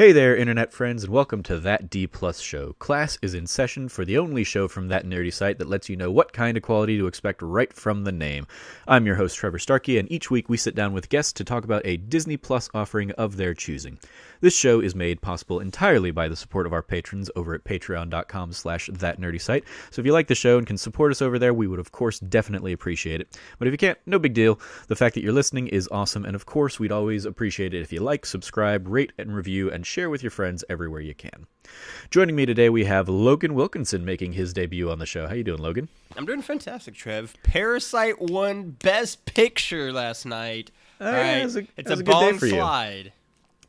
Hey there, internet friends, and welcome to That D Plus Show. Class is in session for the only show from that nerdy site that lets you know what kind of quality to expect right from the name. I'm your host, Trevor Starkey, and each week we sit down with guests to talk about a Disney Plus offering of their choosing. This show is made possible entirely by the support of our patrons over at patreon.com/thatnerdysite. So if you like the show and can support us over there, we would of course definitely appreciate it. But if you can't, no big deal. The fact that you're listening is awesome, and of course we'd always appreciate it if you like, subscribe, rate, and review, and share with your friends everywhere you can. Joining me today, we have Logan Wilkinson making his debut on the show. How you doing, Logan? I'm doing fantastic, Trev. Parasite won Best Picture last night. Yeah, it's a bong slide.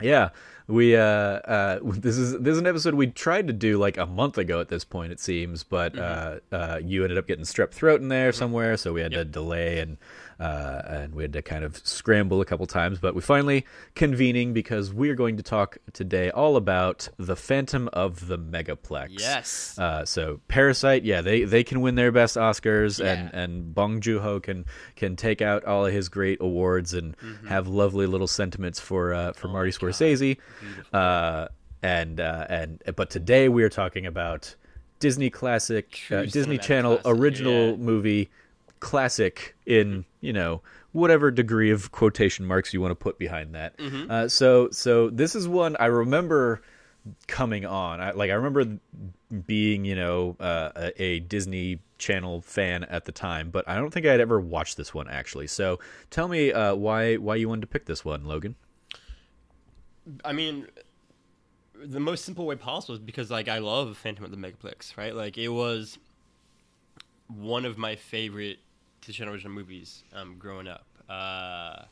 Yeah, we this is an episode we tried to do like a month ago at this point, it seems, but you ended up getting strep throat in there somewhere, so we had to delay and we had to kind of scramble a couple times, but we finally convening because we're going to talk today all about The Phantom of the Megaplex. Yes. So Parasite, yeah, they can win their best Oscars, and Bong Joon-ho can take out all of his great awards and have lovely little sentiments for Marty Scorsese. But today we are talking about Disney classic, Disney Channel classic, original movie classic in, whatever degree of quotation marks you want to put behind that. So this is one I remember coming on. I remember being, a Disney Channel fan at the time, but I don't think I'd ever watched this one actually. So tell me why you wanted to pick this one, Logan. I mean, the most simple way possible is because, I love Phantom of the Megaplex, right? It was one of my favorite Disney Channel original movies growing up. I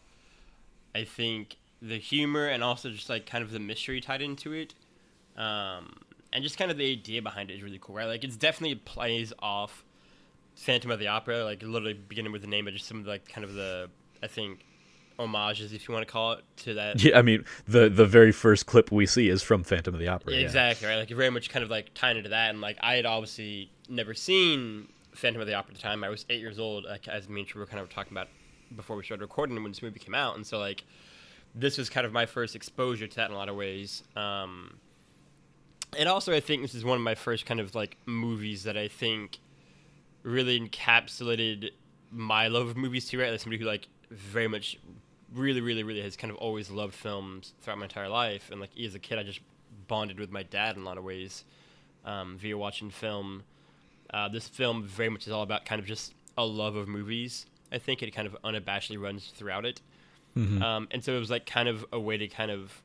think the humor and also just, kind of the mystery tied into it, and just kind of the idea behind it is really cool, right? It's definitely plays off Phantom of the Opera, literally beginning with the name, but just some of, kind of the, I think, homages, if you want to call it, to that. Yeah, I mean, the very first clip we see is from Phantom of the Opera. Yeah, exactly, right? Very much kind of tying into that, and I had obviously never seen Phantom of the Opera at the time. I was 8 years old, as me and Trevor were kind of talking about before we started recording when this movie came out, and so this was kind of my first exposure to that in a lot of ways. And also, I think this is one of my first kind of movies that I think really encapsulated my love of movies too, right? Somebody who very much really has kind of always loved films throughout my entire life, and as a kid I just bonded with my dad in a lot of ways via watching film. This film very much is all about kind of just a love of movies. I think it kind of unabashedly runs throughout it. And so it was kind of a way to kind of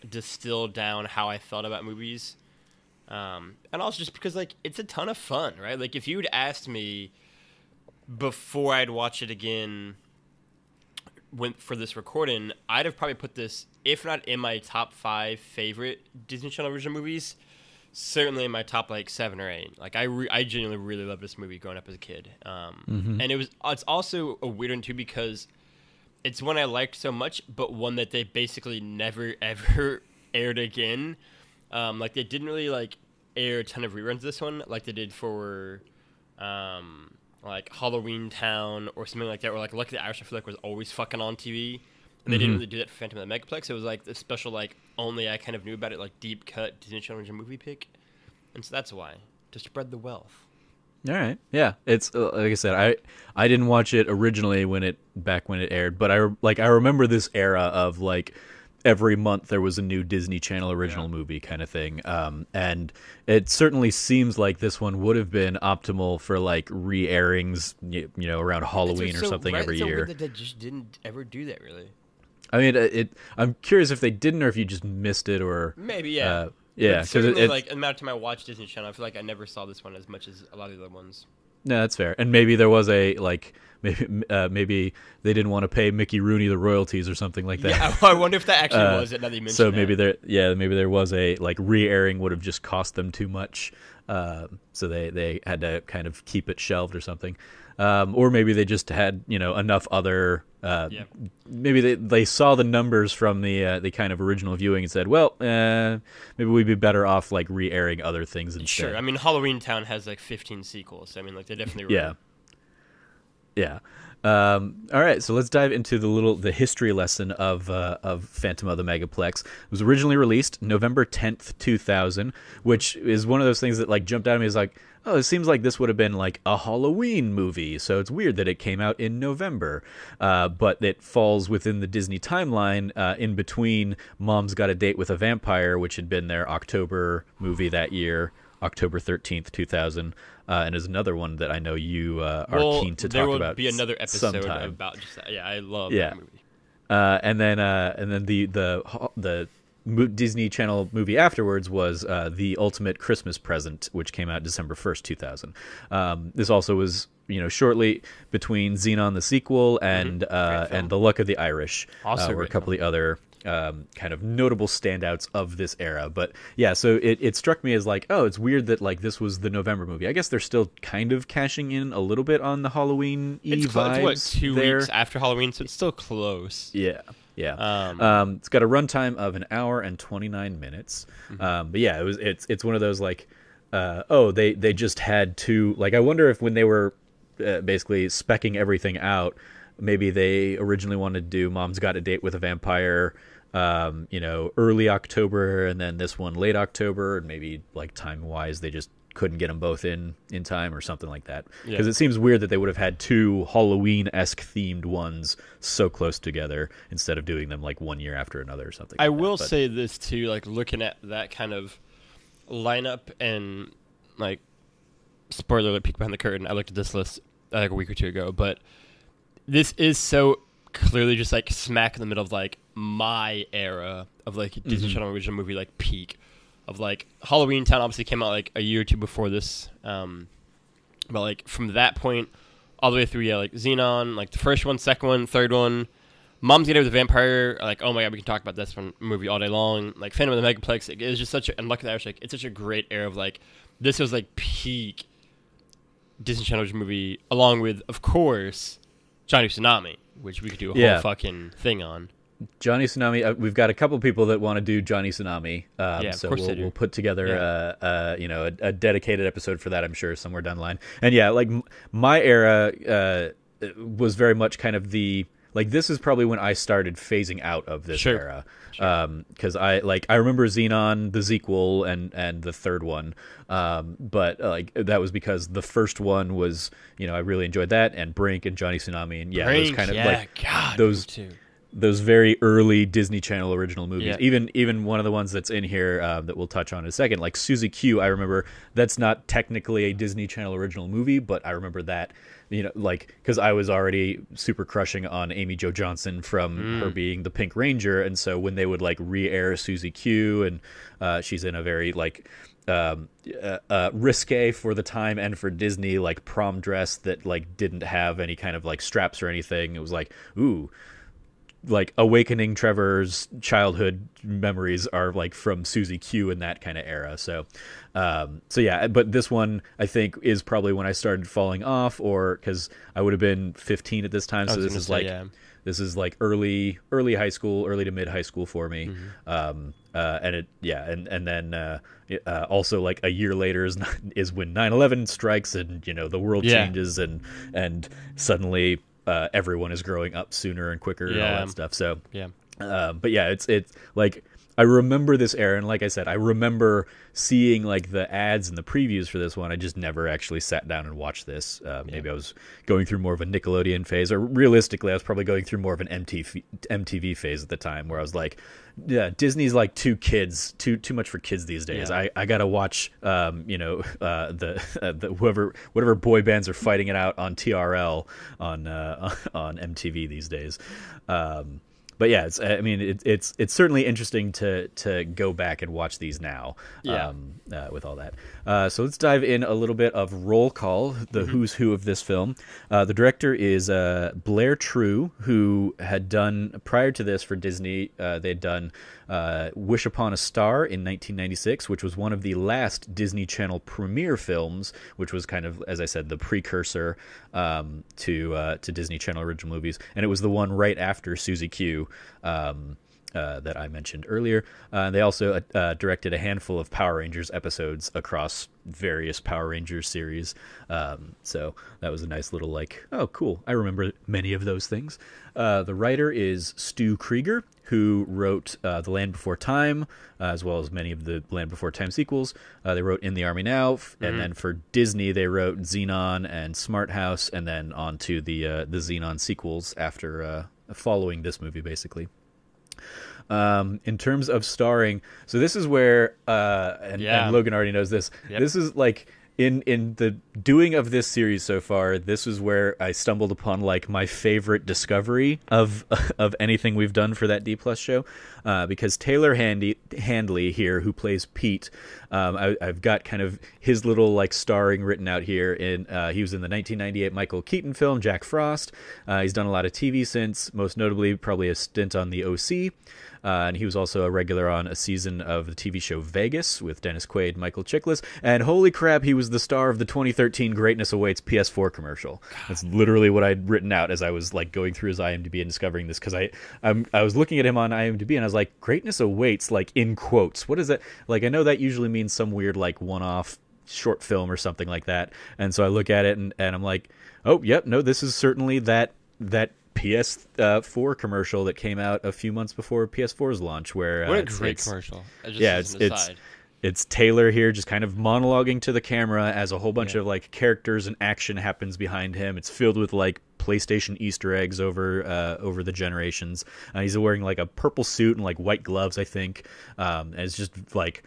distill down how I felt about movies, and also just because it's a ton of fun, right? If you'd asked me before I'd watch it again for this recording, I'd have probably put this, if not in my top 5 favorite Disney Channel original movies, certainly in my top 7 or 8. I genuinely really loved this movie growing up as a kid. And it's also a weird one too because it's one I liked so much, but one that they basically never ever aired again. They didn't really air a ton of reruns of this one like they did for Halloween Town or something like that, or Lucky the Irish, I feel was always fucking on TV, and they didn't really do that for Phantom of the Megaplex. It was the special only I kind of knew about it deep cut Disney Channel original movie pick, and so that's why, to spread the wealth. All right, yeah, it's like I said, I didn't watch it originally when it aired, but I remember this era of every month there was a new Disney Channel original movie kind of thing. And it certainly seems like this one would have been optimal for re-airings, around Halloween or something every year. That they just didn't ever do that, really. I mean, I'm curious if they didn't or if you just missed it or maybe, yeah. Yeah, because the amount of time I watched Disney Channel, I feel I never saw this one as much as a lot of the other ones. No, that's fair. And maybe there was a maybe they didn't want to pay Mickey Rooney the royalties or something like that. Yeah, I wonder if that actually was it. Now that you mentioned so maybe there was a re-airing would have just cost them too much, so they had to kind of keep it shelved or something. Or maybe they just had enough other. Maybe they saw the numbers from the kind of original viewing and said, well, maybe we'd be better off re-airing other things instead. Sure, I mean Halloween Town has 15 sequels. So, I mean they definitely were. Yeah. All right, so let's dive into the history lesson of Phantom of the Megaplex. It was originally released November 10th, 2000, which is one of those things that like jumped out at me as like, oh, it seems like this would have been like a Halloween movie, so it's weird that it came out in November. But it falls within the Disney timeline in between Mom's Got a Date with a Vampire, which had been their October movie that year, October 13th, 2000. And is another one that I know you are keen to talk about. There will be another episode sometime. about just that. Yeah, I love that movie. And then the Disney Channel movie afterwards was The Ultimate Christmas Present, which came out December 1st, 2000. This also was shortly between Xenon the sequel and The Luck of the Irish, Also were a couple of the other kind of notable standouts of this era. But yeah, so it struck me as like, oh, it's weird that like this was the November movie. I guess they're still kind of cashing in a little bit on the Halloween vibes. It's what, 2 weeks after Halloween, so it's still close. Yeah. It's got a runtime of an hour and 29 minutes. But yeah, it's one of those like, they just had to, like, I wonder if when they were basically specking everything out, maybe they originally wanted to do Mom's Got a Date with a Vampire, early October, and then this one late October, and maybe like time wise they just couldn't get them both in time or something like that. Because it seems weird that they would have had 2 Halloween-esque themed ones so close together instead of doing them like 1 year after another or something. I will say this too, like looking at that kind of lineup and like spoiler alert, peek behind the curtain. I looked at this list like a week or two ago, but this is so clearly just like smack in the middle of like my era of like Disney Channel original movie like peak of like Halloween Town obviously came out like a year or two before this, but like from that point all the way through like Xenon, like the first one, second one, third one, Mom's Get Out with the Vampire, like oh my god we can talk about this one movie all day long, like Phantom of the Megaplex. It was just such a, and Luck of the Irish, like it's such a great era of like this was like peak Disney Channel movie, along with of course Johnny Tsunami, which we could do a whole fucking thing on. Johnny Tsunami, we've got a couple people that want to do Johnny Tsunami, so we'll put together a dedicated episode for that, I'm sure, somewhere down the line. And yeah, like my era was very much kind of the, like this is probably when I started phasing out of this era. Because I remember Xenon, the sequel, and the third one, but like that was because the first one was, I really enjoyed that, and Brink and Johnny Tsunami, and those kind of like those very early Disney Channel original movies. Even one of the ones that's in here that we'll touch on in a second, like Susie Q. I remember that's not technically a Disney Channel original movie, but I remember that. Like, because I was already super crushing on Amy Jo Johnson from her being the Pink Ranger, and so when they would like re-air Susie Q, and she's in a very like risque for the time and for Disney like prom dress that like didn't have any kind of like straps or anything. It was like, ooh, like awakening Trevor's childhood memories are like from Susie Q in that kind of era. So yeah, but this one I think is probably when I started falling off, or because I would have been 15 at this time. So this is like early high school, early to mid high school for me. And then also like a year later is when 9/11 strikes, and the world changes, and suddenly everyone is growing up sooner and quicker and all that stuff. So but yeah, it's like I remember this era, and like I said, I remember seeing like the ads and the previews for this one. I just never actually sat down and watched this. Maybe I was going through more of a Nickelodeon phase, or realistically I was probably going through more of an MTV phase at the time, where I was like, yeah, Disney's like too much for kids these days. I gotta watch the whatever boy bands are fighting it out on TRL on MTV these days. But yeah, it's certainly interesting to go back and watch these now. With all that. So let's dive in a little bit of roll call, the who's who of this film. The director is Blair True, who had done, prior to this for Disney, they'd done Wish Upon a Star in 1996, which was one of the last Disney Channel premiere films, which was kind of, as I said, the precursor to Disney Channel original movies. And it was the one right after Susie Q. that I mentioned earlier. They also directed a handful of Power Rangers episodes across various Power Rangers series. So that was a nice little like, oh, cool. I remember many of those things. The writer is Stu Krieger, who wrote The Land Before Time, as well as many of the Land Before Time sequels. They wrote In the Army Now, and then for Disney, they wrote Xenon and Smart House, and then on to the Xenon sequels after following this movie, basically. In terms of starring, so this is where and Logan already knows this. This is like in the doing of this series so far, this is where I stumbled upon like my favorite discovery of anything we've done for that D Plus show, because Taylor Handley here, who plays Pete, I've got kind of his little like starring written out here. He was in the 1998 Michael Keaton film Jack Frost. He's done a lot of TV since, most notably probably a stint on the OC. And he was also a regular on a season of the TV show Vegas with Dennis Quaid, Michael Chiklis, and holy crap, he was the star of the 2013 Greatness Awaits PS4 commercial. That's literally what I'd written out as I was like going through his IMDb and discovering this, because I was looking at him on IMDb and I was like, Greatness Awaits, like in quotes. What is that? Like, I know that usually means some weird like one-off short film or something like that. And so I look at it and I'm like, oh, yep, no, this is certainly that PS4 commercial that came out a few months before PS4's launch. Where what a great commercial! It's Taylor here just kind of monologuing to the camera as a whole bunch of like characters and action happens behind him. It's filled with like PlayStation Easter eggs over the generations. He's wearing like a purple suit and like white gloves, I think. And it's just like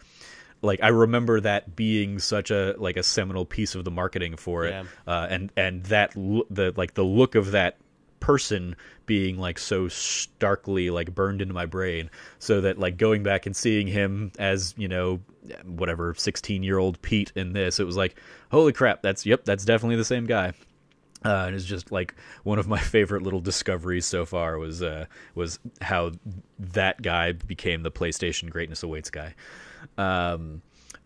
I remember that being such a seminal piece of the marketing for it, and that the look of that person being like so starkly like burned into my brain, so that like going back and seeing him as, you know, whatever 16-year-old Pete in this, it was like, holy crap, that's definitely the same guy. And it's just like one of my favorite little discoveries so far was how that guy became the PlayStation Greatness Awaits guy.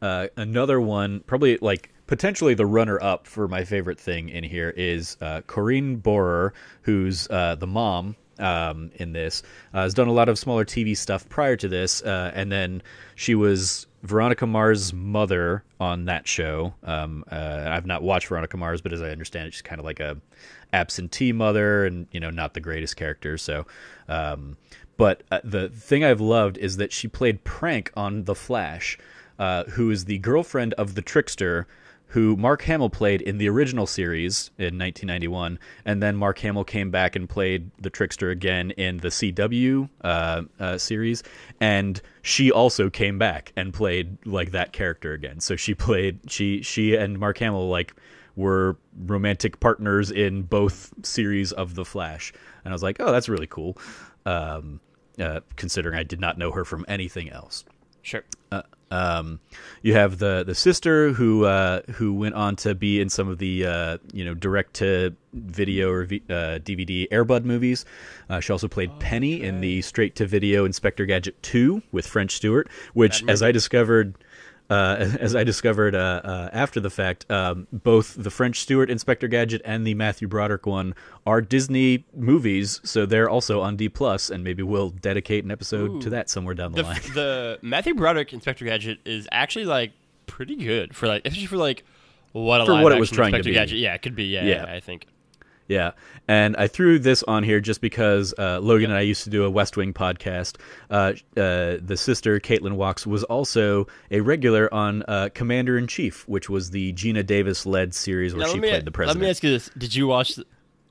Another one, probably like potentially the runner-up for my favorite thing in here, is Corinne Bohrer, who's the mom in this. Has done a lot of smaller TV stuff prior to this, and then she was Veronica Mars' mother on that show. I've not watched Veronica Mars, but as I understand it, she's kind of like a absentee mother, and, you know, not the greatest character. So, but the thing I've loved is that she played Prank on The Flash, who is the girlfriend of the Trickster, who Mark Hamill played in the original series in 1991, and then Mark Hamill came back and played the Trickster again in the CW series, and she also came back and played like that character again. So she and Mark Hamill like were romantic partners in both series of The Flash, and I was like, oh, that's really cool, considering I did not know her from anything else. Sure. You have the sister who went on to be in some of the direct to video or DVD Air Bud movies. She also played Penny in the straight to video Inspector Gadget 2 with French Stewart, which as I discovered after the fact, both the French Stewart Inspector Gadget and the Matthew Broderick one are Disney movies, so they're also on D+, and maybe we'll dedicate an episode to that somewhere down the line. The Matthew Broderick Inspector Gadget is actually like pretty good for like, especially for like what it was trying Inspector to be. Gadget. Yeah, it could be. Yeah, I think. Yeah, and I threw this on here just because Logan and I used to do a West Wing podcast. The sister, Caitlin Walks, was also a regular on Commander-in-Chief, which was the Gina Davis-led series where she played the president. Let me ask you this. Did you watch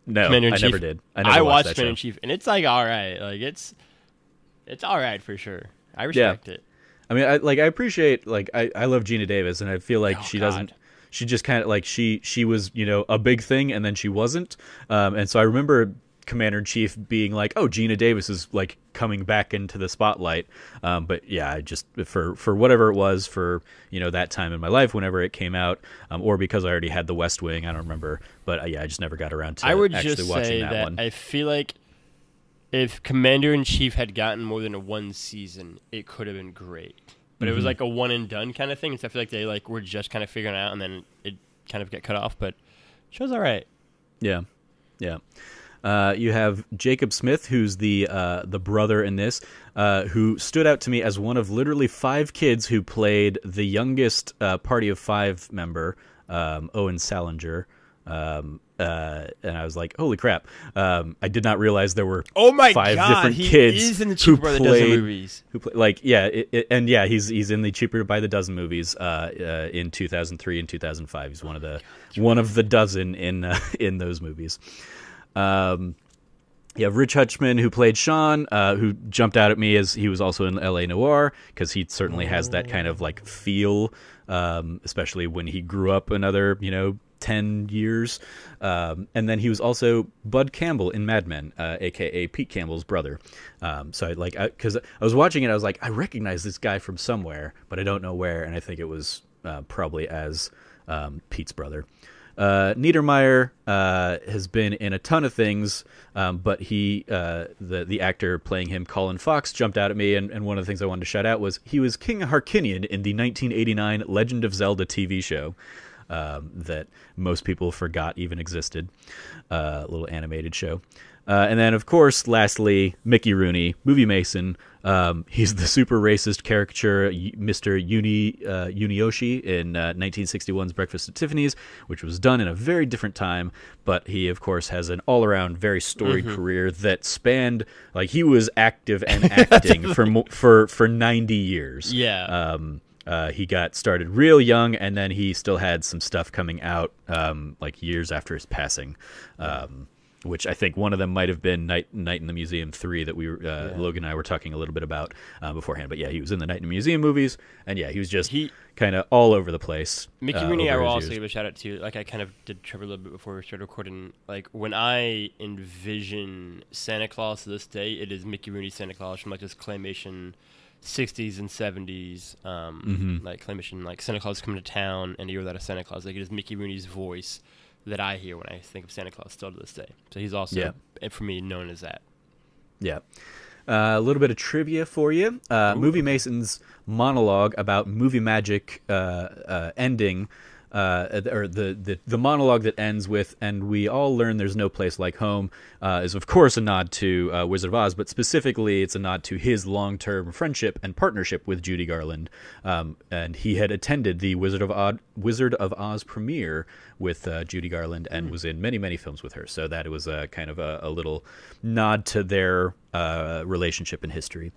No, Commander-in-Chief? I never did. I watched Commander-in-Chief, and it's like all right. Like it's all right for sure. I respect it. I mean, I appreciate, I love Gina Davis, and I feel like she doesn't... She just kind of like she was, you know, a big thing, and then she wasn't. And so I remember Commander-in-Chief being like, "Oh, Gina Davis is like coming back into the spotlight." But yeah, I just for whatever it was for, you know, that time in my life whenever it came out, or because I already had The West Wing, I don't remember. But yeah, I just never got around to actually watching that one. I feel like if Commander-in-Chief had gotten more than one season, it could have been great. But it was like a one and done kind of thing. And so I feel like they like were just kind of figuring it out, and then it kind of get cut off. But show's all right. Yeah. You have Jacob Smith, who's the brother in this, who stood out to me as one of literally 5 kids who played the youngest Party of 5 member, Owen Salinger. And I was like, "Holy crap!" I did not realize there were 5 different kids is in the Cheaper by the Dozen movies. He's in the Cheaper by the Dozen movies in 2003 and 2005. He's one of the dozen in those movies. You have Rich Hutchman, who played Sean, who jumped out at me as he was also in L.A. Noire, because he certainly has that kind of like feel, especially when he grew up another 10 years. And then he was also Bud Campbell in Mad Men, a.k.a. Pete Campbell's brother. So because I was watching it, I was like, I recognize this guy from somewhere, but I don't know where, and I think it was probably as Pete's brother. Niedermeyer has been in a ton of things, but the actor playing him, Colin Fox, jumped out at me, and one of the things I wanted to shout out was he was King Harkinian in the 1989 Legend of Zelda TV show that most people forgot even existed, a little animated show. And then, of course, lastly, Mickey Rooney, Movie Mason. He's the super racist caricature, Mr. Yunioshi in 1961's Breakfast at Tiffany's, which was done in a very different time. But he, of course, has an all-around, very storied career that spanned, like, he was active and acting for 90 years. Yeah. He got started real young, and then he still had some stuff coming out like years after his passing. Which I think one of them might have been Night in the Museum 3 that Logan and I were talking a little bit about beforehand. But yeah, he was in the Night in the Museum movies, and yeah, he was just kind of all over the place. Mickey Rooney, I will also give a shout out to. Like I kind of did Trevor a little bit before we started recording. Like when I envision Santa Claus to this day, it is Mickey Rooney Santa Claus from like this claymation 60s and 70s, like claymation, like Santa Claus coming to town and you're without a Santa Claus. Like it is Mickey Rooney's voice that I hear when I think of Santa Claus still to this day. So he's also, for me, known as that. Yeah. A little bit of trivia for you. Movie Mason's monologue about movie magic ending, or the monologue that ends with, "And we all learn there's no place like home," is of course a nod to Wizard of Oz, but specifically it's a nod to his long-term friendship and partnership with Judy Garland. And he had attended the Wizard of Oz premiere with Judy Garland and was in many, many films with her. So that it was kind of a little nod to their relationship in history.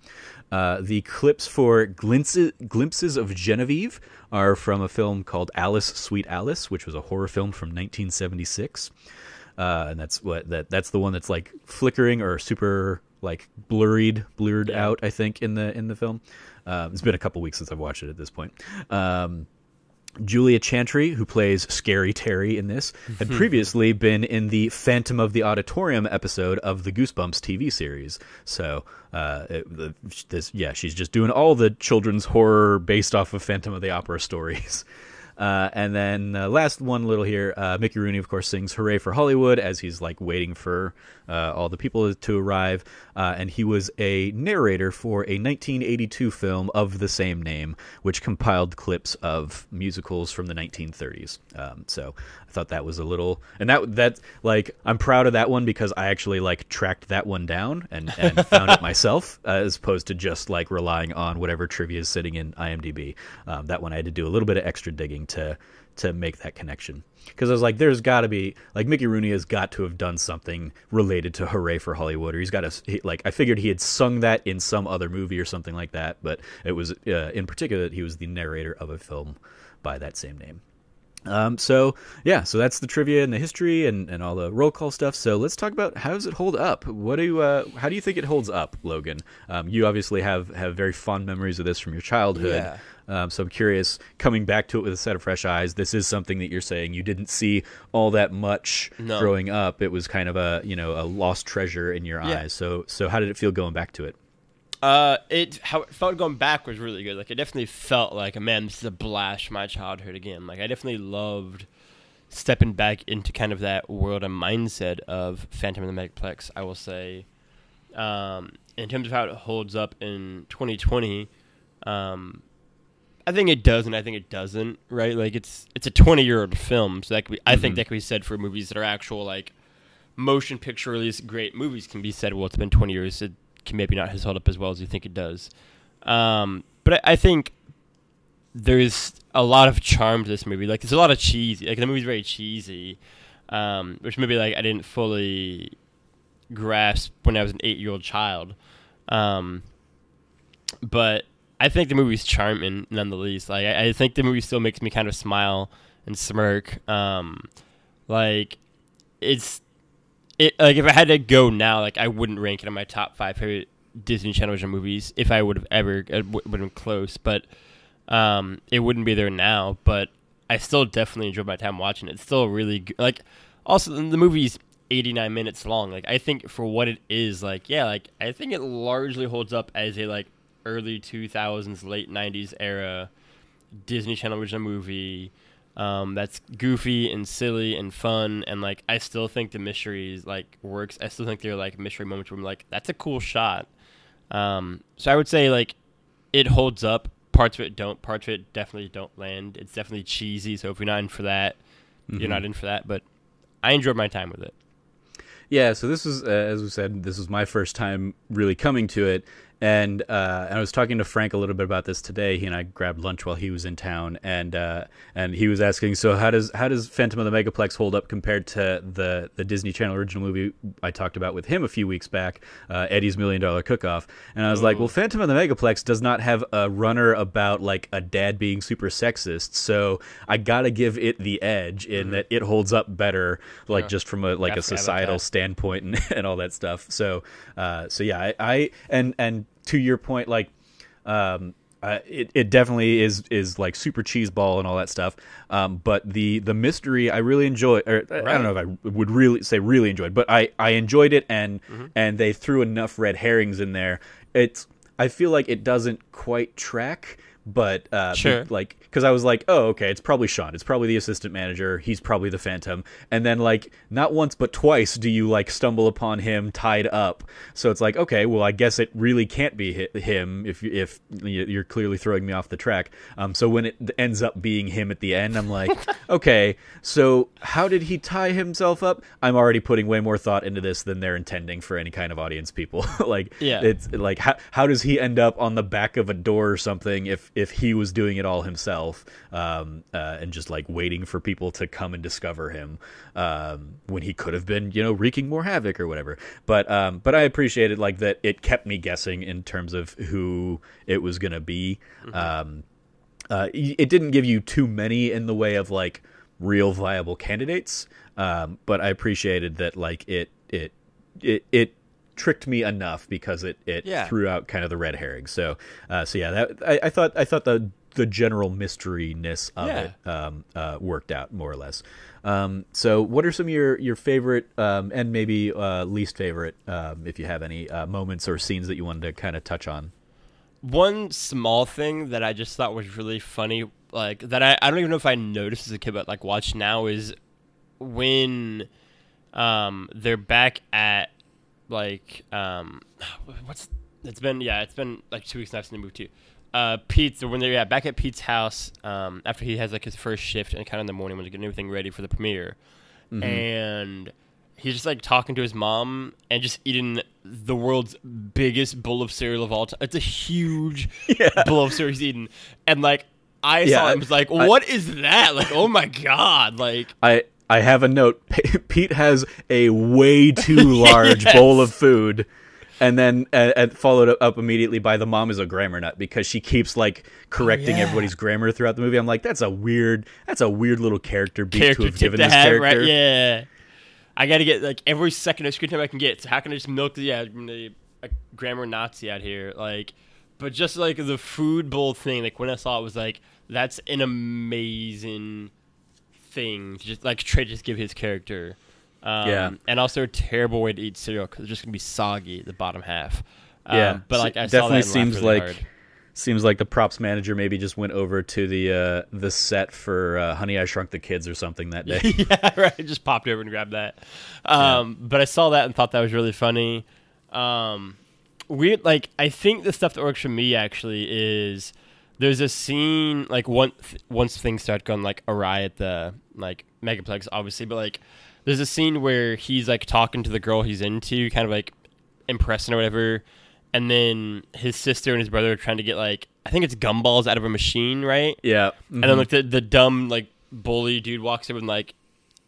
The clips for Glimpses of Genevieve are from a film called Alice, Sweet Alice, which was a horror film from 1976. And that's the one that's like flickering or super like blurred out, I think, in the film. It's been a couple weeks since I've watched it at this point. Julia Chantry, who plays Scary Terry in this, had previously been in the Phantom of the Auditorium episode of the Goosebumps TV series. So, she's just doing all the children's horror based off of Phantom of the Opera stories. And then last one little here, Mickey Rooney, of course, sings "Hooray for Hollywood" as he's like waiting for all the people to arrive. And he was a narrator for a 1982 film of the same name, which compiled clips of musicals from the 1930s. So I thought that was a little, and that like, I'm proud of that one because I actually like tracked that one down and found it myself, as opposed to just like relying on whatever trivia is sitting in IMDb. That one I had to do a little bit of extra digging to make that connection, because I was like, there's got to be, like, Mickey Rooney has got to have done something related to "Hooray for Hollywood," or he's got to, like, I figured he had sung that in some other movie or something like that, but it was in particular that he was the narrator of a film by that same name. So that's the trivia and the history and all the roll call stuff. So let's talk about, how does it hold up? How do you think it holds up, Logan? You obviously have very fond memories of this from your childhood. Yeah. So I'm curious, coming back to it with a set of fresh eyes, this is something that you're saying you didn't see all that much growing up. It was kind of a lost treasure in your eyes. So how did it feel going back to it? How it felt going back was really good. Like, it definitely felt like, man, this is a blast from my childhood again. Like, I definitely loved stepping back into kind of that world and mindset of Phantom of the Megaplex, I will say. In terms of how it holds up in 2020, I think it does and I think it doesn't, right? Like, it's a 20-year-old film, so that could be, I think that could be said for movies that are actual, like, motion picture release great movies can be said, well, it's been 20 years, it can maybe not has held up as well as you think it does. But I think there's a lot of charm to this movie. Like, there's a lot of cheesy. Like, the movie's very cheesy, which maybe like I didn't fully grasp when I was an 8-year-old child. But I think the movie's charming nonetheless. Like, I think the movie still makes me kind of smile and smirk. Like, like if I had to go now, like I wouldn't rank it in my top 5 favorite Disney Channel original movies. If I would have ever, it would have been close, but it wouldn't be there now. But I still definitely enjoyed my time watching it. It's still really good. Like, also the movie's 89 minutes long. Like, I think for what it is, like, yeah, like I think it largely holds up as a like early 2000s, late 90s era Disney Channel original movie. That's goofy and silly and fun, and like I still think the mystery like works. I still think there are like mystery moments where I'm like, that's a cool shot. So I would say like it holds up. Parts of it don't. Parts of it definitely don't land. It's definitely cheesy. So if you're not in for that, you're not in for that. But I enjoyed my time with it. Yeah. So this was, as we said, this was my first time really coming to it. And I was talking to Frank a little bit about this today. He and I grabbed lunch while he was in town, and he was asking, so how does Phantom of the Megaplex hold up compared to the Disney Channel original movie I talked about with him a few weeks back, Eddie's $1 Million Cook-Off? And I was like, well, Phantom of the Megaplex does not have a runner about like a dad being super sexist, so I gotta give it the edge in that it holds up better, like just from a societal standpoint and all that stuff. So yeah, I to your point, like, it definitely is like super cheeseball and all that stuff. But the mystery I really enjoyed, or I don't know if I would really say really enjoyed, but I enjoyed it, and they threw enough red herrings in there. I feel like it doesn't quite track, but sure. Like, because I was like, oh, okay, it's probably Sean, it's probably the assistant manager, he's probably the Phantom, and then like not once but twice do you like stumble upon him tied up, so it's like, okay, well, I guess it really can't be him if you're clearly throwing me off the track. So when it ends up being him at the end, I'm like, okay, so how did he tie himself up? I'm already putting way more thought into this than they're intending for any kind of audience people. Like, yeah, it's like, how does he end up on the back of a door or something if he was doing it all himself, and just like waiting for people to come and discover him, when he could have been, wreaking more havoc or whatever. But I appreciated like that it kept me guessing in terms of who it was gonna be. It didn't give you too many in the way of like real viable candidates, but I appreciated that like it tricked me enough because it threw out kind of the red herring. So yeah, that I thought the general mysteryness of it worked out more or less. So what are some of your favorite and maybe least favorite, if you have any, moments or scenes that you wanted to kind of touch on? One small thing that I just thought was really funny, like that I don't even know if I noticed as a kid, but like watch now, is when they're back at like it's been like 2 weeks now since the movie too. Pete's, when they're back at Pete's house, after he has like his first shift and kind of in the morning when they're getting everything ready for the premiere, and he's just like talking to his mom and just eating the world's biggest bowl of cereal of all time. It's a huge bowl of cereal he's eating, and like I saw him, was like, what is that? Like, oh my god! Like I have a note. Pete has a way too large bowl of food. And then followed up immediately by the mom is a grammar nut, because she keeps like correcting everybody's grammar throughout the movie. I'm like, that's a weird little character beat to have given this character. Right? Yeah, I got to get like every second of screen time I can get. So how can I just milk a grammar Nazi out here? Like, but just like the food bowl thing, like when I saw it, was like, that's an amazing thing to just like Trey just give his character. And also a terrible way to eat cereal because it's just gonna be soggy the bottom half. But like I saw that and laughed really hard. Seems like the props manager maybe just went over to the set for Honey, I Shrunk the Kids or something that day. Yeah, right. Just popped over and grabbed that. But I saw that and thought that was really funny. I think the stuff that works for me actually is there's a scene like once things start going like awry at the like Megaplex, obviously, but like there's a scene where he's like talking to the girl he's into, kind of like impressing or whatever, and then his sister and his brother are trying to get like, I think it's gumballs out of a machine, right? Yeah. And then like the dumb like bully dude walks in and like,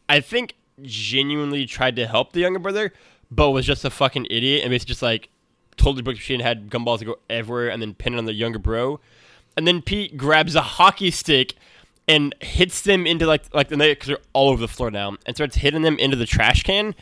I think genuinely tried to help the younger brother, but was just a fucking idiot and basically just like totally broke the machine, had gumballs to go everywhere, and then pinned it on the younger bro. And then Pete grabs a hockey stick and hits them into like the night, because they're all over the floor now, and starts hitting them into the trash can.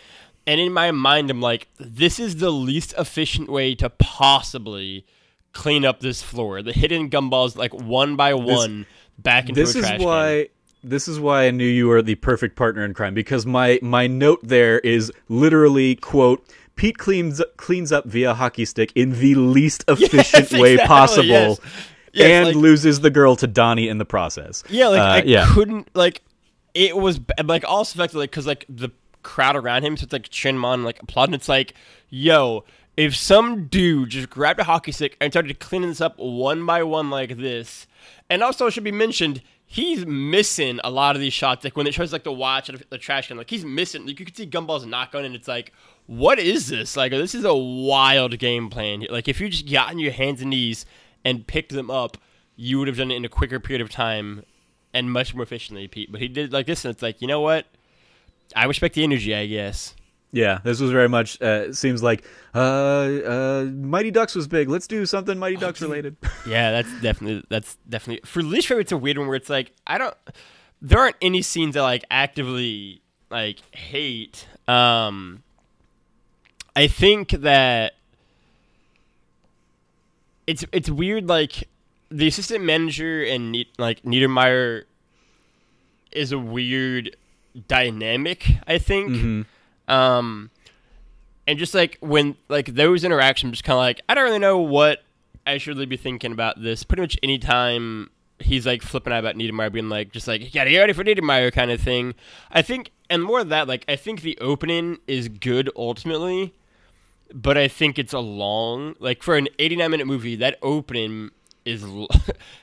And in my mind, I'm like, this is the least efficient way to possibly clean up this floor. The hidden gumballs, like one by one, back into a trash can. This is why I knew you were the perfect partner in crime, because my note there is literally, quote, Pete cleans up via hockey stick in the least efficient way possible, yes. Yes, and like, loses the girl to Donnie in the process. Yeah, like I couldn't, like, it was like also affected, like, because like the crowd around him, so it's like cheering him on, like applauding. It's like, yo, if some dude just grabbed a hockey stick and started cleaning this up one by one like this, and also it should be mentioned, he's missing a lot of these shots. Like when it shows like the watch and the trash can, like he's missing. Like you could see gumballs not going, and it's like, what is this? Like this is a wild game plan. Like if you just got on your hands and knees and picked them up, you would have done it in a quicker period of time and much more efficiently, Pete. But he did like this, and it's like, you know what? I respect the energy, I guess. Yeah, this was very much, seems like, Mighty Ducks was big. Let's do something Mighty Ducks related. Yeah, that's definitely, for least favorite, it's a weird one where it's like, there aren't any scenes that like actively like hate. I think that it's weird, like the assistant manager and like Niedermeyer is a weird dynamic, I think. Mm-hmm. And just like when like those interactions, just kind of like, I don't really know what I should really be thinking about this. Pretty much anytime he's like flipping out about Niedermeyer being like, just like, you gotta get ready for Niedermeyer kind of thing. I think, and more of that, like I think the opening is good ultimately, but I think it's a long, like for an 89-minute movie, that opening is,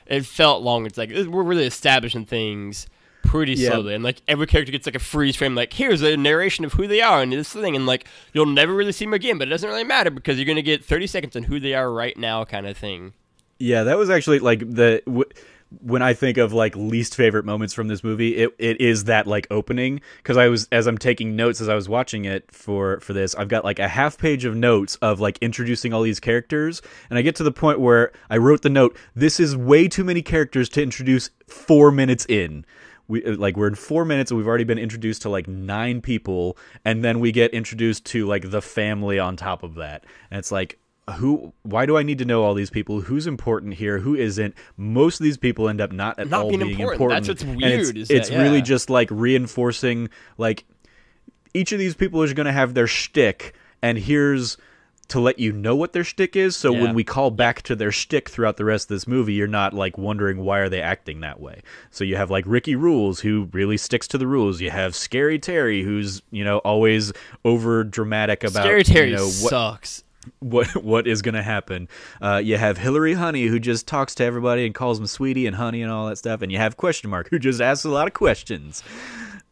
it felt long. It's like, we're really establishing things pretty slowly, and like every character gets like a freeze frame, like here's a narration of who they are and this thing, and like you'll never really see them again, but it doesn't really matter because you're gonna get 30 seconds on who they are right now, kind of thing. Yeah, that was actually like when I think of like least favorite moments from this movie, it is that like opening, because as I'm taking notes as I was watching it for this, I've got like a half page of notes of like introducing all these characters, and I get to the point where I wrote the note, this is way too many characters to introduce 4 minutes in. We're in 4 minutes and we've already been introduced to like 9 people, and then we get introduced to like the family on top of that, and it's like, why do I need to know all these people? Who's important here? Who isn't? Most of these people end up not all being important. That's what's weird. It's really just like reinforcing, like each of these people is going to have their shtick, and here's to let you know what their shtick is, so when we call back to their shtick throughout the rest of this movie, you're not like wondering why are they acting that way. So you have like Ricky Rules, who really sticks to the rules. You have Scary Terry, who's always over dramatic about Scary Terry sucks. What is going to happen. You have Hillary Honey, who just talks to everybody and calls them sweetie and honey and all that stuff, and you have Question Mark, who just asks a lot of questions.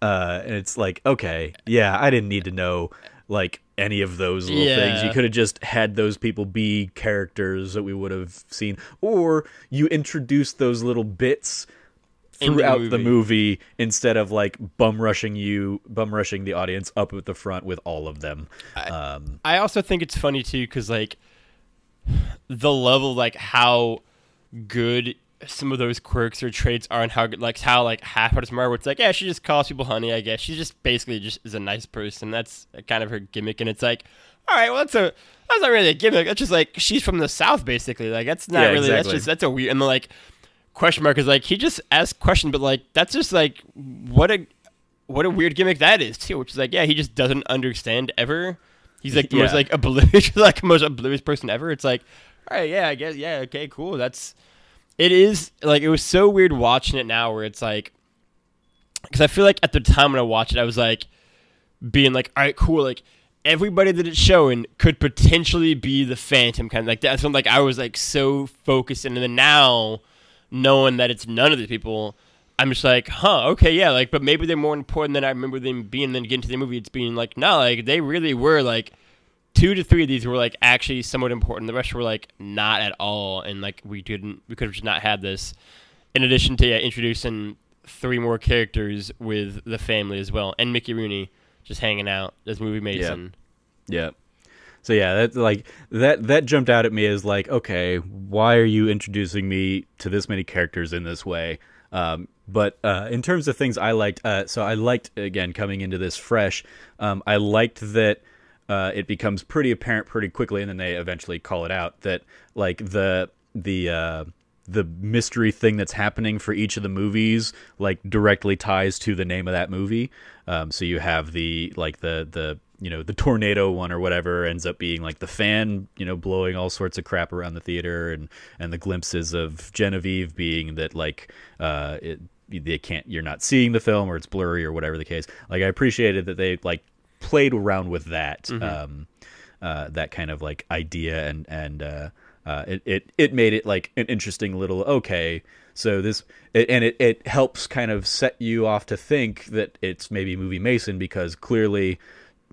And it's like, okay, yeah, I didn't need to know like any of those little things. You could have just had those people be characters that we would have seen, or you introduce those little bits throughout the movie instead of like bum rushing the audience up at the front with all of them. I also think it's funny too, because like the level, like how good some of those quirks or traits are, and how half-hearted smart, where it's like, yeah, she just calls people honey, I guess. She just basically just is a nice person. That's kind of her gimmick, and it's like, all right, well, that's not really a gimmick. That's just like, she's from the South, basically. Like, that's not really, exactly. That's a weird, and then like, Question Mark is like, he just asks questions, but like, that's just like, what a weird gimmick that is too, which is like, yeah, he just doesn't understand ever. He's like the most like oblivious, like most oblivious person ever. It's like, all right, yeah, I guess, yeah, okay, cool. It is, like, it was so weird watching it now, where it's like, because I feel like at the time when I watched it, I was like, being like, all right, cool, like, everybody that it's showing could potentially be the Phantom, kind of like that. So like, I was like so focused, and then now, knowing that it's none of these people, I'm just like, huh, okay, yeah, like, but maybe they're more important than I remember them being. Then get into the movie, it's being like, no, like they really were like 2 to 3 of these were like actually somewhat important. The rest were like not at all, and like we could have just not had this. In addition to introducing 3 more characters with the family as well, and Mickey Rooney just hanging out as movie Mason. Yeah. So yeah, that's like that jumped out at me as like, okay, why are you introducing me to this many characters in this way? But in terms of things I liked, so I liked, again, coming into this fresh, I liked that it becomes pretty apparent pretty quickly, and then they eventually call it out, that like the mystery thing that's happening for each of the movies like directly ties to the name of that movie. So you have the the tornado one or whatever ends up being like the fan, blowing all sorts of crap around the theater, and the glimpses of Genevieve being that like you're not seeing the film, or it's blurry, or whatever the case. Like I appreciated that they like played around with that, that kind of like idea, and it made it like an interesting little, okay, so it helps kind of set you off to think that it's maybe movie Mason, because clearly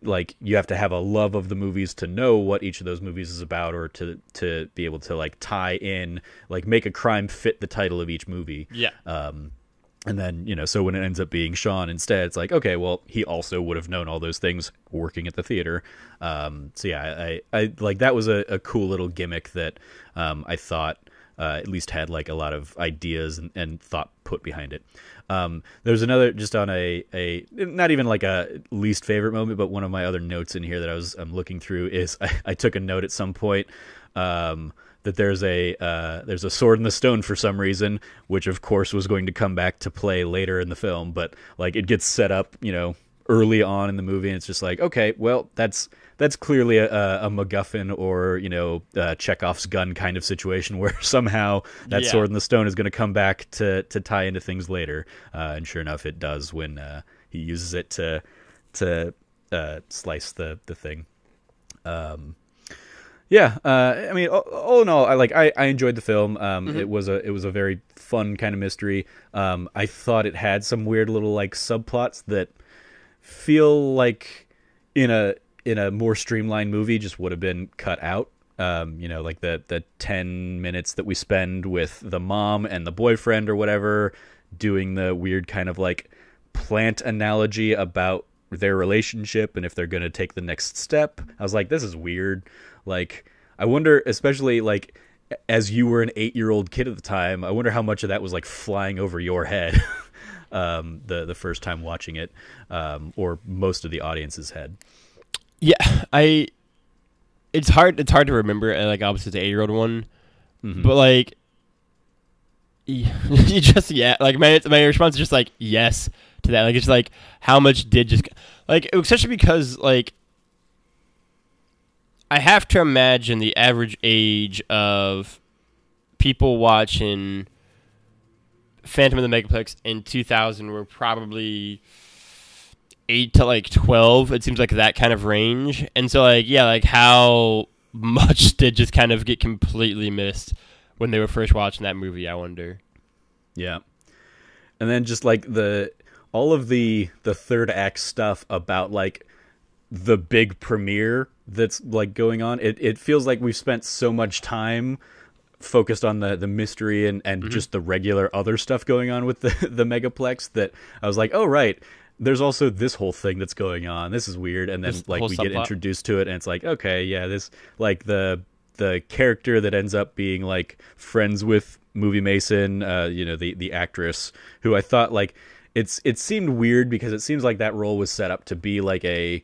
like you have to have a love of the movies to know what each of those movies is about, or to be able to like tie in, like make a crime fit the title of each movie. Yeah. And then, so when it ends up being Sean instead, it's like, okay, well, he also would have known all those things working at the theater. So yeah, I like, that was a cool little gimmick that I thought at least had like a lot of ideas and thought put behind it. There's another, just on a not even like a least favorite moment, but one of my other notes in here that I'm looking through is I took a note at some point that there's a sword in the stone for some reason, which of course was going to come back to play later in the film, but like it gets set up, early on in the movie, and it's just like, okay, well, that's clearly a MacGuffin, or Chekhov's gun kind of situation where somehow that sword in the stone is going to come back to tie into things later, and sure enough, it does when he uses it to slice the thing. Yeah, I mean, all in all, I enjoyed the film. It was a very fun kind of mystery. I thought it had some weird little like subplots that feel like in a more streamlined movie just would have been cut out. Like the 10 minutes that we spend with the mom and the boyfriend or whatever, doing the weird kind of like plant analogy about their relationship and if they're going to take the next step. I was like, this is weird. Like, I wonder, especially like as you were an 8-year-old kid at the time, I wonder how much of that was like flying over your head the first time watching it, or most of the audience's head. Yeah, it's hard to remember, like obviously the 8-year-old one, but like you just like my response is just like yes to that. Like it's like how much did just like, especially because like I have to imagine the average age of people watching Phantom of the Megaplex in 2000 were probably 8 to like 12. It seems like that kind of range. And so like, yeah, like how much did just kind of get completely missed when they were first watching that movie, I wonder. Yeah. And then just like all of the third act stuff about like the big premiere that's like going on, it feels like we've spent so much time focused on the mystery and just the regular other stuff going on with the Megaplex, that I was like, oh right, there's also this whole thing that's going on, this is weird. And then this like we get introduced to it, and it's like, okay, yeah, this like the character that ends up being like friends with movie Mason, the actress, who I thought like it seemed weird because it seems like that role was set up to be like a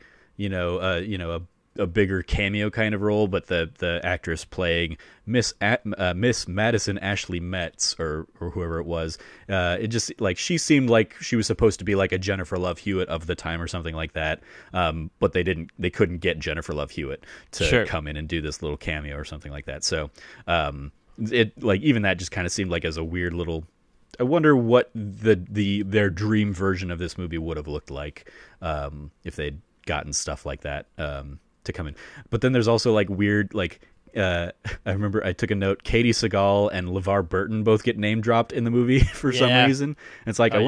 bigger cameo kind of role, but the actress playing Miss Madison Ashley Metz or whoever it was, it just like she seemed like she was supposed to be like a Jennifer Love Hewitt of the time or something like that, but they couldn't get Jennifer Love Hewitt to come in and do this little cameo or something like that. So it like even that just kind of seemed like as a weird little. I wonder what their dream version of this movie would have looked like if they'd gotten stuff like that to come in. But then there's also like weird like I remember I took a note. Katie Seagal and LeVar Burton both get name dropped in the movie for some reason. And it's like, I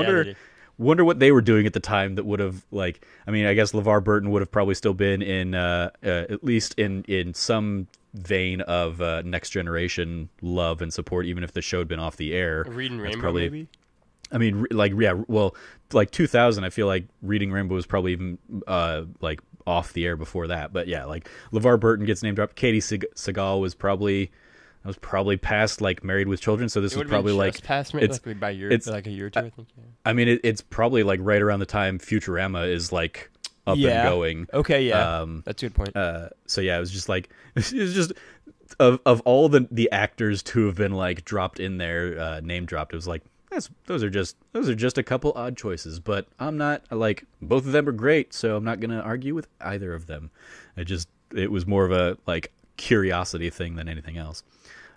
wonder what they were doing at the time that would have, like, I mean, I guess LeVar Burton would have probably still been in at least in some vein of Next Generation love and support, even if the show had been off the air. Reading Rainbow, maybe. I mean, like, yeah, well, like 2000, I feel like Reading Rainbow was probably even like off the air before that. But yeah, like LeVar Burton gets named dropped. Katie Seagal was probably past like Married with Children, so this was probably like past it's like by a year, like a year or two, I think. Yeah. I mean, it's probably like right around the time Futurama is like up and going. Okay, yeah, that's a good point. So yeah, it was just like of all the actors to have been like dropped in there, name dropped. It was like those are just a couple odd choices, but I'm not like, both of them are great, so I'm not gonna argue with either of them. It was more of a like curiosity thing than anything else.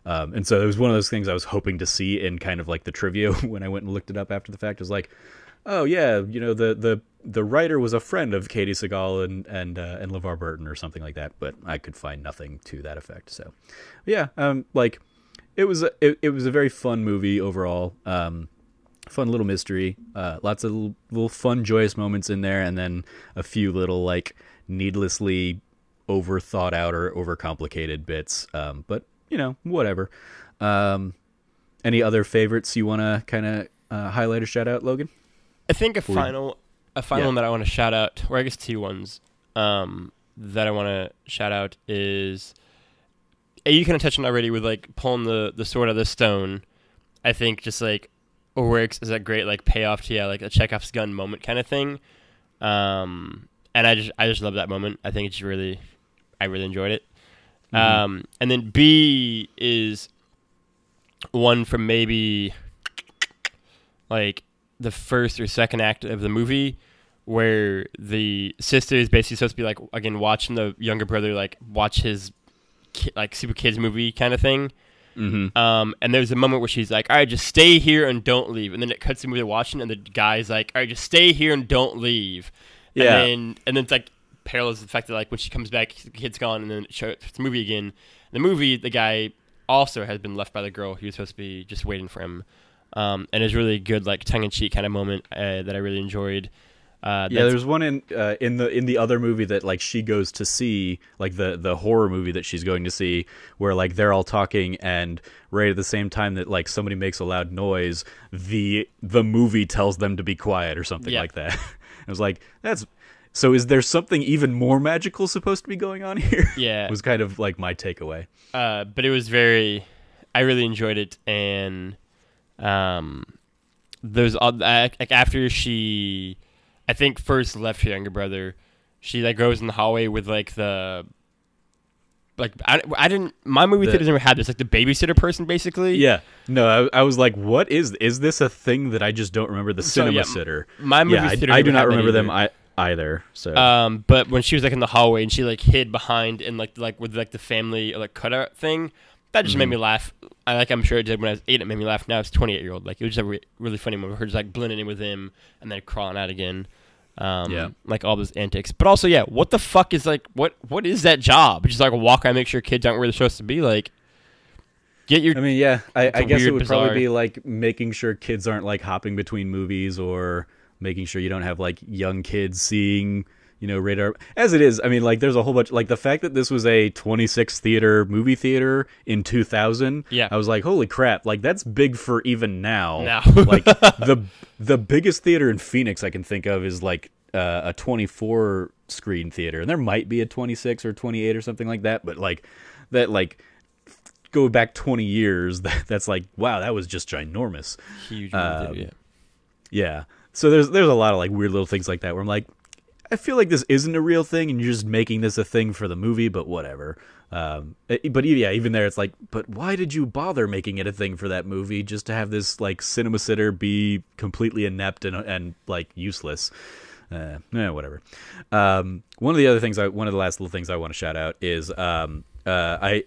And so it was one of those things I was hoping to see in kind of like the trivia when I went and looked it up after the fact. It was like, oh yeah, you know, the writer was a friend of Katie Seagal and LeVar Burton or something like that, but I could find nothing to that effect. So yeah, like it was a very fun movie overall. Fun little mystery, lots of little fun, joyous moments in there, and then a few little like needlessly over thought out or overcomplicated bits. But you know, whatever. Any other favorites you want to kind of highlight or shout out, Logan? I think a final one that I want to shout out, or I guess two ones that I want to shout out is, you kind of touched on already with like pulling the sword out of the stone. I think just like works as a great like payoff to like a Chekhov's gun moment kind of thing. And I just love that moment. I think I really enjoyed it. And then B is one from maybe like the first or second act of the movie, where the sister is basically supposed to be like, again, watching the younger brother like watch his like super kids movie kind of thing. And there's a moment where she's like, all right, just stay here and don't leave. And then it cuts to the movie they're watching, and the guy's like, all right, just stay here and don't leave. Yeah. And then it's like parallels the fact that like when she comes back, the kid's gone, and then it shows the movie again. In the movie, the guy also has been left by the girl. He was supposed to be just waiting for him. And it's really good, like tongue-in-cheek kind of moment that I really enjoyed. There's one in the other movie that like she goes to see, like the horror movie that she's going to see, where like they're all talking, and right at the same time that like somebody makes a loud noise, the movie tells them to be quiet or something like that. I was like, so is there something even more magical supposed to be going on here? Yeah. Was kind of like my takeaway. But it was I really enjoyed it, and there's like after she, I think, first left her younger brother, she like goes in the hallway with like my movie theater never had this, like the babysitter person basically. Yeah. No, I was like, what is this a thing that I just don't remember? The cinema sitter. My movie theater I do not remember them either. So but when she was like in the hallway and she like hid behind and like with like the family like cutout thing, that just made me laugh. I'm sure it did when I was 8. It made me laugh. Now it's 28-year-old. Like, it was just a really funny moment. Her just like blending in with him and then crawling out again. Like all those antics. But also, yeah, what the fuck is like what is that job? Just like walk around, make sure kids aren't where they're supposed to be. Like, get your. I mean, yeah, I guess it would probably be like making sure kids aren't like hopping between movies, or making sure you don't have like young kids seeing, you know, radar. As it is, I mean, like, there's a whole bunch, like, the fact that this was a 26 movie theater in 2000, I was like, holy crap, like, that's big for even now. Like, the biggest theater in Phoenix I can think of is like a 24 screen theater, and there might be a 26 or 28 or something like that, but like that, like, go back 20 years, that's like, wow, that was just ginormous. Huge movie, yeah. So there's a lot of like weird little things like that where I'm like, I feel like this isn't a real thing, and you're just making this a thing for the movie, but whatever. But yeah, even there, it's like, but why did you bother making it a thing for that movie just to have this like cinema sitter be completely inept and like useless? Whatever. One of the last little things I want to shout out is I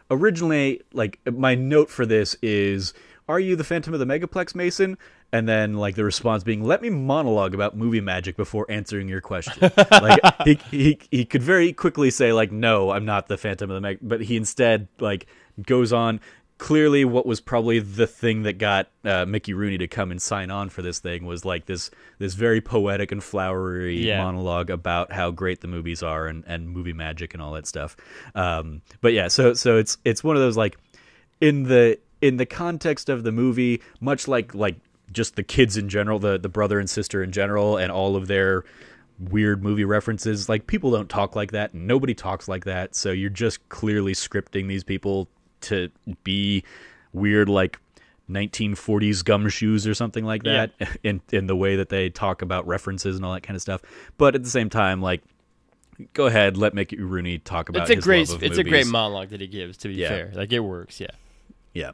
originally, like, my note for this is "Are you the Phantom of the Megaplex, Mason?" And then like the response being, "Let me monologue about movie magic before answering your question." Like he could very quickly say like, "No, I'm not the Phantom of the Meg," but he instead like goes on. Clearly, what was probably the thing that got Mickey Rooney to come and sign on for this thing was like this very poetic and flowery monologue about how great the movies are and movie magic and all that stuff. But yeah, so it's one of those like in the context of the movie, much like just the kids in general, the brother and sister in general, and all of their weird movie references. Like people don't talk like that, and nobody talks like that. So you're just clearly scripting these people to be weird, like 1940s gumshoes or something like that, in the way that they talk about references and all that kind of stuff. But at the same time, like, go ahead, let Mickey Rooney talk about his love of movies. A great monologue that he gives. To be fair, like it works. Yeah.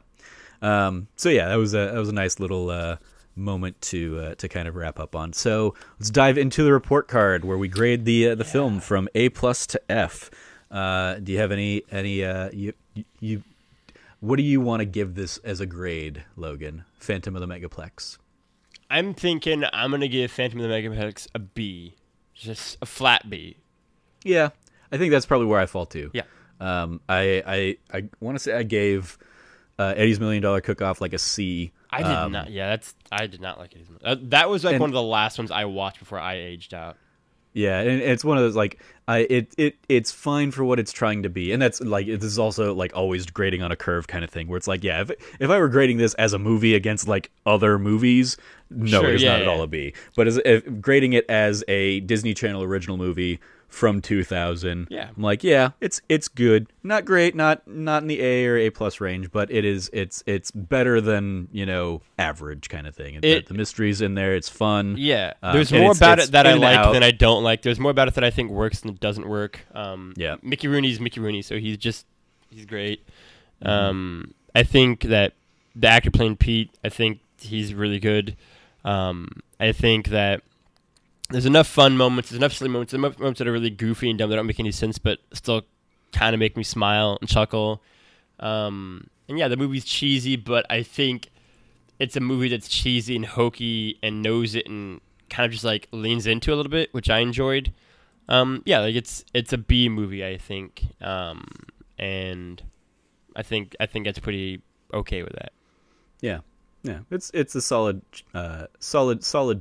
So yeah, that was a nice little moment to kind of wrap up on. So let's dive into the report card where we grade the film from A+ to F. Do you have any you what do you want to give this as a grade, Logan? Phantom of the Megaplex. I'm thinking I'm going to give Phantom of the Megaplex a B. Just a flat B. Yeah, I think that's probably where I fall too. Yeah. I want to say I gave Eddie's $1 Million Cook-Off like a C. I did not. Yeah, I did not like Eddie's. That was like one of the last ones I watched before I aged out. Yeah, and it's one of those like it's fine for what it's trying to be, and that's like this is also like always grading on a curve kind of thing where it's like, yeah, if I were grading this as a movie against like other movies, no, sure, it's not at all a B. But if grading it as a Disney Channel original movie from 2000, I'm like, yeah, it's good, not great, not in the A or A+ range, but it's better than average kind of thing. The mystery's in there, it's fun. Yeah, there's more about it that I like than I don't like. There's more about it that I think works than it doesn't work. Mickey Rooney's Mickey Rooney, so he's great. I think that the actor playing Pete, I think he's really good. I think that there's enough fun moments, there's enough silly moments, enough moments that are really goofy and dumb that don't make any sense, but still kind of make me smile and chuckle. And yeah, the movie's cheesy, but I think it's a movie that's cheesy and hokey and knows it and kind of just like leans into it a little bit, which I enjoyed. Like it's a B movie, I think, and I think that's pretty okay with that. Yeah, it's a solid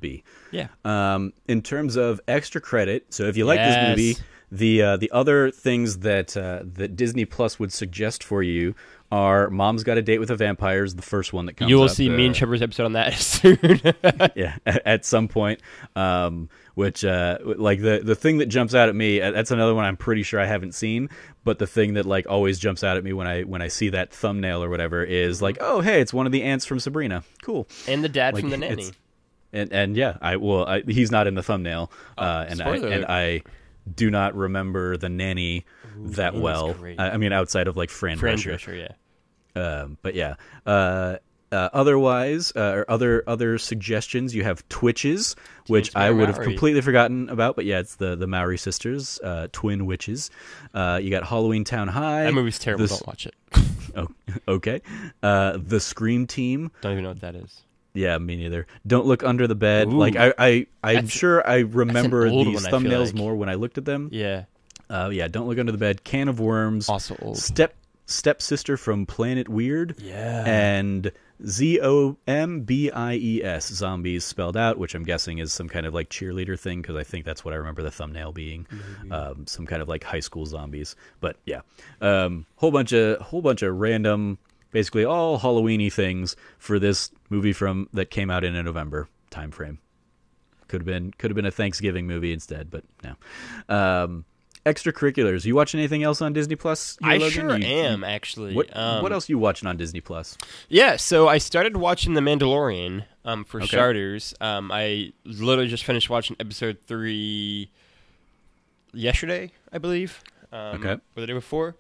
B. Yeah. In terms of extra credit, so if you like this movie, the other things that Disney Plus would suggest for you are Mom's Got a Date with a Vampire is the first one that comes up. You will see me and Trevor's episode on that soon. Yeah, at some point. Which like the thing that jumps out at me, that's another one I'm pretty sure I haven't seen, but the thing that like always jumps out at me when I see that thumbnail or whatever is like, oh hey, it's one of the aunts from Sabrina. Cool. And the dad from The Nanny. And yeah, he's not in the thumbnail. I do not remember The Nanny that well. I mean, outside of like Fran Drescher. Yeah. But yeah. Otherwise, or other suggestions, you have Twitches, which I would have completely forgotten about. But yeah, it's the Maori sisters, twin witches. You got Halloween Town High. That movie's terrible. Don't watch it. Oh, okay. The Scream Team. Don't even know what that is. Yeah, me neither. Don't Look Under the Bed. Ooh, like I'm sure I remember these thumbnails more when I looked at them. Yeah. Don't Look Under the Bed. Can of Worms. Also old. Stepsister from Planet Weird. Yeah. And Zombies, zombies spelled out, which I'm guessing is some kind of like cheerleader thing, because I think that's what I remember the thumbnail being. Some kind of like high school zombies. But yeah, whole bunch of random, basically all Halloween-y things for this movie that came out in a November time frame. Could have been a Thanksgiving movie instead, but no. Extracurriculars. You watching anything else on Disney Plus? I sure am, actually. What else are you watching on Disney Plus? Yeah, so I started watching The Mandalorian for starters. I literally just finished watching episode 3 yesterday, I believe. Or the day before.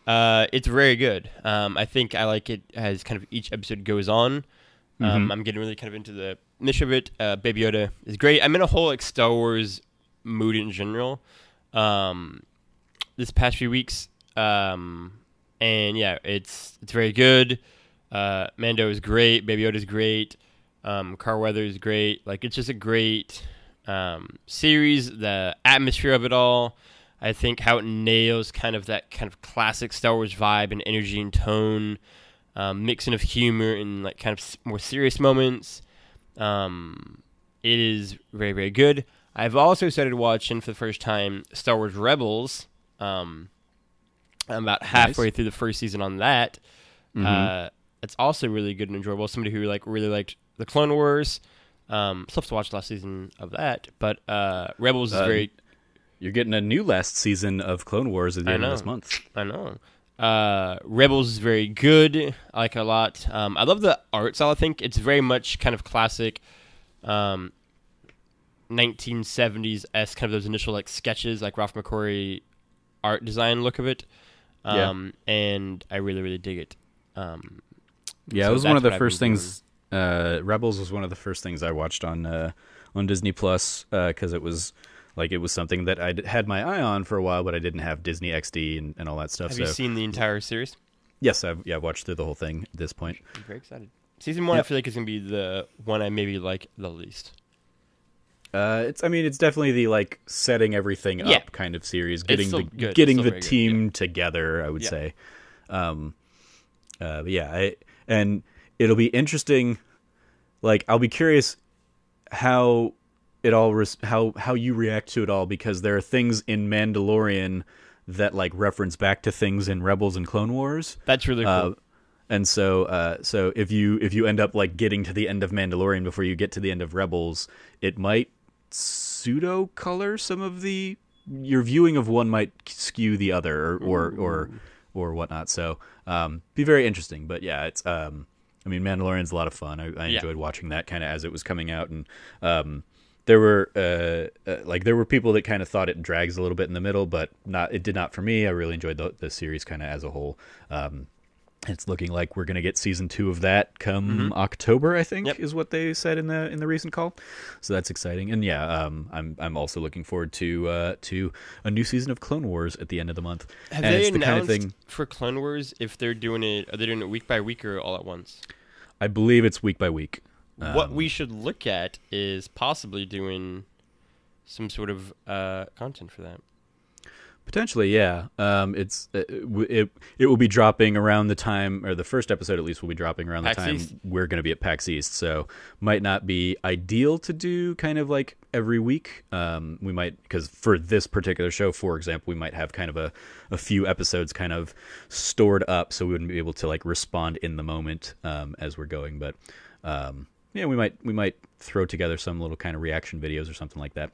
It's very good. I think I like it as kind of each episode goes on. I'm getting really kind of into the niche of it. Baby Yoda is great. I'm in a whole like Star Wars mood in general. This past few weeks, and yeah, it's very good. Mando is great. Baby Yoda is great. Carl Weathers is great. Like, it's just a great series. The atmosphere of it all. I think how it nails kind of that kind of classic Star Wars vibe and energy and tone, mixing of humor and like kind of more serious moments. It is very, very good. I've also started watching for the first time Star Wars Rebels. I'm about halfway through the first season on that. It's also really good and enjoyable. Somebody who like really liked the Clone Wars. Still have to watch the last season of that, but Rebels is very. You're getting a new last season of Clone Wars at the end of this month. I know. Rebels is very good. I like it a lot. I love the art style. I think it's very much kind of classic 1970s-esque, kind of those initial like sketches, like Ralph McQuarrie art design look of it. And I really, really dig it. It was one of the first things. Rebels was one of the first things I watched on Disney Plus because it was something that I had my eye on for a while, but I didn't have Disney XD and all that stuff. Have you seen the entire series? Yes, I've watched through the whole thing at this point. I'm very excited. Season 1, I feel like is gonna be the one I maybe like the least. It's definitely the like setting everything up kind of series, getting the team together. I would say, and it'll be interesting. Like, I'll be curious how it all how you react to it all, because there are things in Mandalorian that like reference back to things in Rebels and Clone Wars. That's really cool. And so if you end up like getting to the end of Mandalorian before you get to the end of Rebels, it might pseudo color some of your viewing of one might skew the other or whatnot. So be very interesting. But yeah, it's Mandalorian's a lot of fun. I enjoyed watching that kind of as it was coming out, and there were people that kind of thought it drags a little bit in the middle, but it did not for me. I really enjoyed the series kind of as a whole. It's looking like we're going to get season 2 of that come October, I think, is what they said in the recent call. So that's exciting. And I'm also looking forward to a new season of Clone Wars at the end of the month. Have they announced for Clone Wars if they're doing it? Are they doing it week by week or all at once? I believe it's week by week. What we should look at is possibly doing some sort of content for that. Potentially, yeah. It will be dropping around the time, or the first episode at least will be dropping around the time we're going to be at PAX East. So might not be ideal to do kind of like every week. We might, because for this particular show, for example, we might have kind of a few episodes kind of stored up, so we wouldn't be able to like respond in the moment as we're going. But we might throw together some little kind of reaction videos or something like that.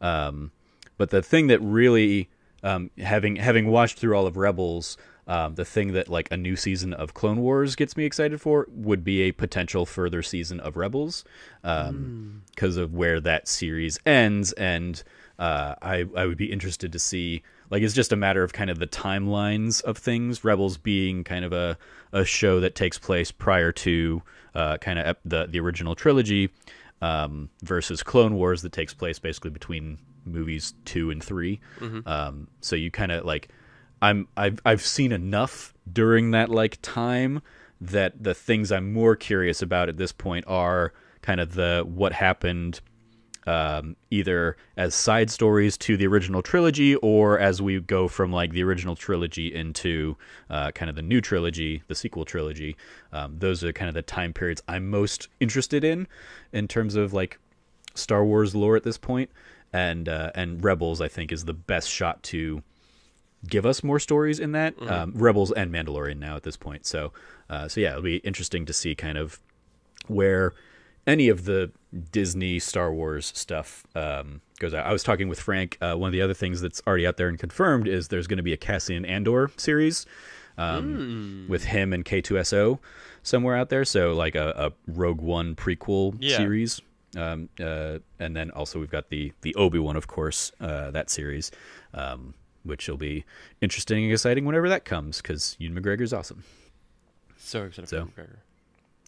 But the thing that really having watched through all of Rebels, the thing that like a new season of Clone Wars gets me excited for would be a potential further season of Rebels, because of where that series ends, and I would be interested to see, like, it's just a matter of kind of the timelines of things. Rebels being kind of a show that takes place prior to kind of the original trilogy, versus Clone Wars that takes place basically between movies 2 and 3. So you kind of like, I've seen enough during that like time that the things I'm more curious about at this point are kind of what happened either as side stories to the original trilogy, or as we go from like the original trilogy into kind of the new trilogy, the sequel trilogy. Those are kind of the time periods I'm most interested in terms of like Star Wars lore at this point. And Rebels, I think, is the best shot to give us more stories in that. Rebels and Mandalorian now at this point. So it'll be interesting to see kind of where any of the Disney Star Wars stuff goes out. I was talking with Frank. One of the other things that's already out there and confirmed is there's going to be a Cassian Andor series with him and K2SO somewhere out there. So like a Rogue One prequel series. And then also we've got the Obi-Wan, of course, that series, which will be interesting and exciting whenever that comes, because Ewan McGregor's awesome. So excited for McGregor.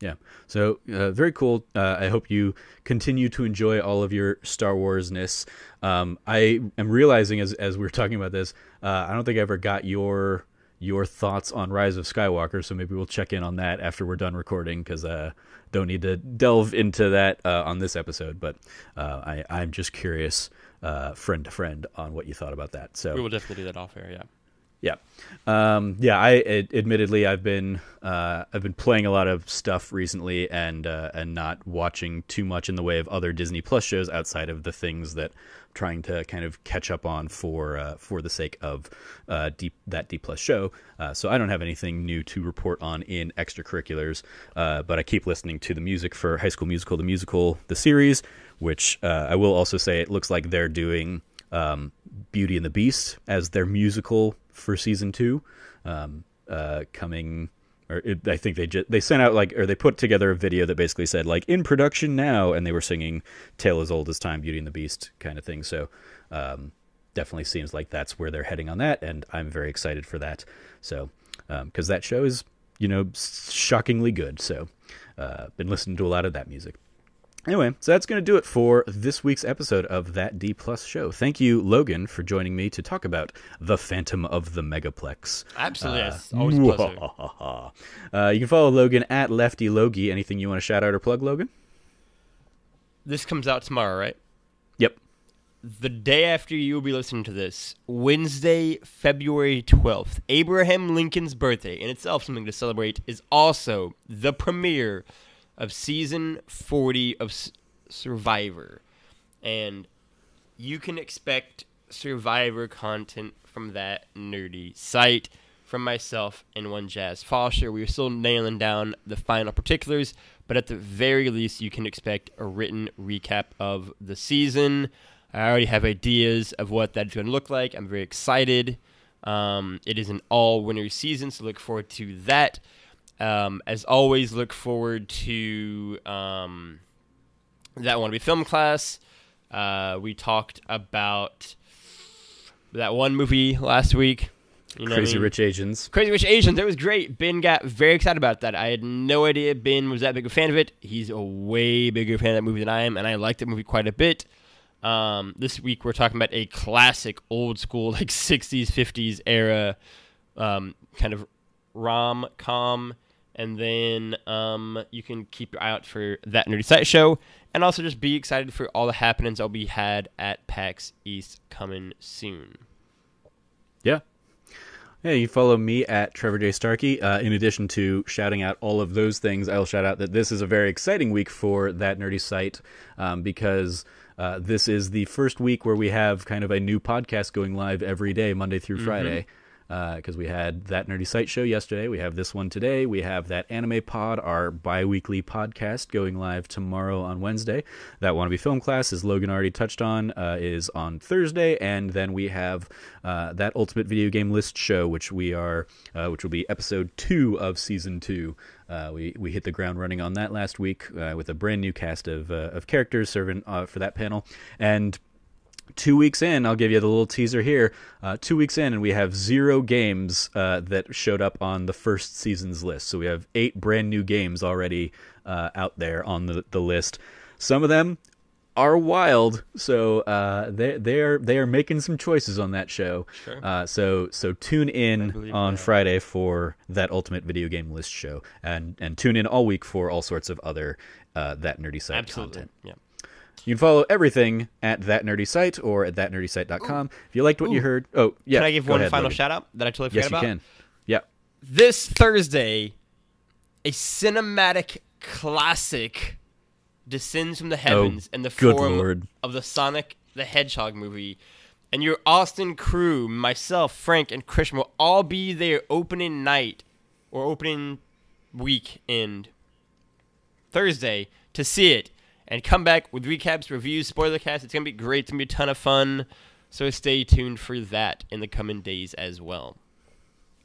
Yeah. So very cool. I hope you continue to enjoy all of your Star Wars-ness. I am realizing as we're talking about this, I don't think I ever got your your thoughts on Rise of Skywalker. So maybe we'll check in on that after we're done recording, because don't need to delve into that on this episode. But I'm just curious, friend to friend, on what you thought about that. So we will definitely do that off air. Yeah. Yeah. Admittedly, I've been playing a lot of stuff recently, and not watching too much in the way of other Disney Plus shows outside of the things that I'm trying to kind of catch up on for the sake of that D Plus show. So I don't have anything new to report on in extracurriculars, but I keep listening to the music for High School Musical, the musical, the series, which I will also say it looks like they're doing Beauty and the Beast as their musical for season 2, coming, I think they sent out they put together a video that basically said in production now, and they were singing Tale as Old as Time, Beauty and the Beast kind of thing. So definitely seems like that's where they're heading on that, and I'm very excited for that. So because that show is shockingly good. So been listening to a lot of that music. Anyway, so that's going to do it for this week's episode of That D Plus Show. Thank you, Logan, for joining me to talk about The Phantom of the Megaplex. Absolutely, yes. Always a pleasure. You can follow Logan at Lefty Logie. Anything you want to shout out or plug, Logan? This comes out tomorrow, right? Yep. The day after you will be listening to this, Wednesday, February 12th, Abraham Lincoln's birthday, in itself something to celebrate, is also the premiere of season 40 of Survivor. And you can expect Survivor content from that nerdy site, from myself and one Jazz Foster. We are still nailing down the final particulars, but at the very least you can expect a written recap of the season. I already have ideas of what that's going to look like. I'm very excited. It is an all-winner season, so look forward to that. As always, look forward to That Wannabe Film Class. We talked about that one movie last week. Crazy Rich Asians. Crazy Rich Asians. That was great. Ben got very excited about that. I had no idea Ben was that big a fan of it. He's a way bigger fan of that movie than I am, and I liked that movie quite a bit. This week we're talking about a classic, old school, 60s, 50s era kind of rom-com. And then you can keep your eye out for That Nerdy Site Show. And also just be excited for all the happenings I'll be had at PAX East coming soon. Yeah. Yeah, you follow me at Trevor J. Starkey. In addition to shouting out all of those things, I'll shout out that this is a very exciting week for That Nerdy Site, because this is the first week where we have kind of a new podcast going live every day, Monday through Friday. Because we had That Nerdy Site Show yesterday. We have this one today. We have That Anime Pod, our bi-weekly podcast, going live tomorrow on Wednesday. That Wannabe Film Class, as Logan already touched on, is on Thursday. And then we have That Ultimate Video Game List Show, which will be episode 2 of season 2. We hit the ground running on that last week with a brand new cast of characters serving for that panel. And 2 weeks in, I'll give you the little teaser here, 2 weeks in, and we have 0 games that showed up on the first season's list. So we have 8 brand new games already out there on the list. Some of them are wild, so they are making some choices on that show. Sure. So tune in on Friday for That Ultimate Video Game List Show, and tune in all week for all sorts of other That Nerdy Site content. Yeah. You can follow everything at That Nerdy Site or at thatnerdysite.com. If you liked what you heard... Oh, yeah. Can I give one final shout-out that I totally forgot about? Yes, you can. Yeah. This Thursday, a cinematic classic descends from the heavens in the form of the Sonic the Hedgehog movie. And your Austin crew, myself, Frank, and Christian will all be there opening night or opening weekend Thursday to see it. And come back with recaps, reviews, spoiler casts. It's going to be great. It's going to be a ton of fun. So stay tuned for that in the coming days as well.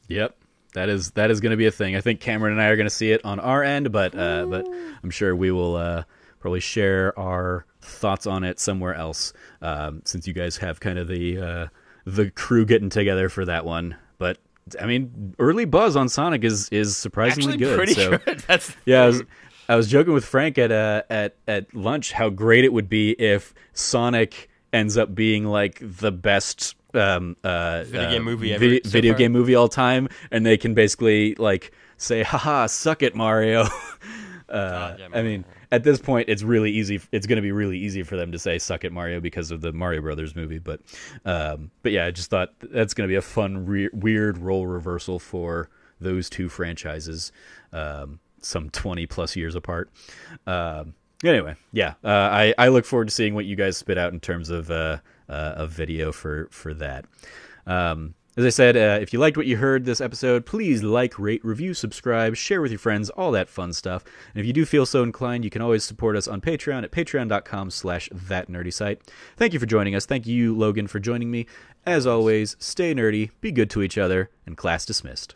Yep. That is going to be a thing. I think Cameron and I are going to see it on our end, but I'm sure we will probably share our thoughts on it somewhere else, since you guys have kind of the crew getting together for that one. But I mean, early buzz on Sonic is surprisingly actually good. Pretty good. That's I was joking with Frank at lunch how great it would be if Sonic ends up being like the best video game movie ever so video far. game movie all time, and they can basically like say, "Haha, suck it, Mario." I mean, at this point, it's really easy. It's going to be really easy for them to say "suck it, Mario" because of the Mario Brothers movie. But yeah, I just thought that's going to be a fun, weird role reversal for those two franchises, some 20 plus years apart. Anyway, yeah, I look forward to seeing what you guys spit out in terms of a video for that. As I said, if you liked what you heard this episode, please like, rate, review, subscribe, share with your friends, all that fun stuff. And if you do feel so inclined, you can always support us on Patreon at patreon.com/thatnerdysite. Thank you for joining us. Thank you, Logan, for joining me. As always, stay nerdy, be good to each other, and class dismissed.